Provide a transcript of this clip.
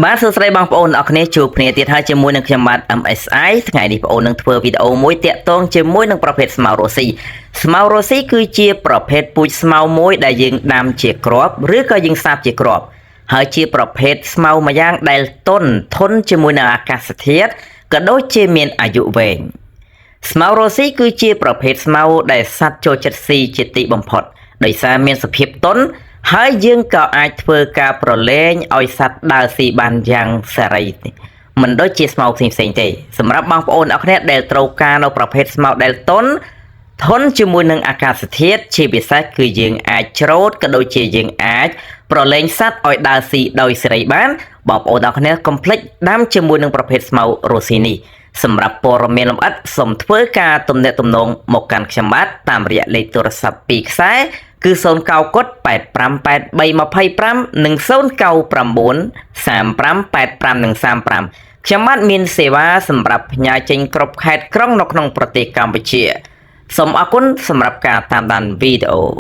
បាទសួស្តីបងប្អូនអរគ្នាជួបគ្នាទៀតហើយជាមួយនឹងខ្ញុំបាទ MSI ថ្ងៃនេះបងប្អូននឹងធ្វើវីដេអូមួយតាក់ទងជាមួយនឹងប្រភេទស្មៅរស់ស៊ីស្មៅរស់ស៊ីគឺជាប្រភេទពូជស្មៅមួយដែលយើងដាំជាគ្រាប់ឬក៏យើងសាបជាគ្រាប់ហើយជាប្រភេទស្មៅមួយយ៉ាងដែលទន់ធន់ជាមួយនឹងអាកាសធាតុក៏ដូចជាមានអាយុវែងស្មៅរស់ស៊ីគឺជាប្រភេទស្មៅដែលសត្វចូលចិត្តស៊ីជាទីបំផុតដោយសារមានសភាពទន់ហើយយើងក៏អាចធ្វើការប្រឡែងឲ្យសត្វដើរស៊ីបានយ៉ាងសេរីមិនដូចជាស្មៅផ្សេងៗទេសម្រាប់បងប្អូនអរគ្នាដែលត្រូវការនៅប្រភេទស្មៅដែលទន់ធន់ជាមួយនឹងអាកាសធាតុជាពិសេសគឺយើងអាចច្រូតក៏ដូចជាយើងអាចប្រឡែងសត្វឲ្យដើរស៊ីដោយសេរីបានបងប្អូនអរគ្នាកុំភ្លេចដាំជាមួយនឹងប្រភេទស្មៅរស់ស៊ីនេះសម្រាប់ព័ត៌មានលម្អិតសូមធ្វើការទំនាក់ទំនងមកកាន់ខ្ញុំបាទតាមរយៈលេខទូរស័ព្ទ2ខ្សែគឺ090 858325និង0993585និង35ខ្ញុំបាទមានសេវាសម្រាប់ផ្ញើចេញគ្រប់ខេត្តក្រុងនៅក្នុងប្រទេសកម្ពុជាសូមអរគុណសម្រាប់ការតាមដានវីដេអូ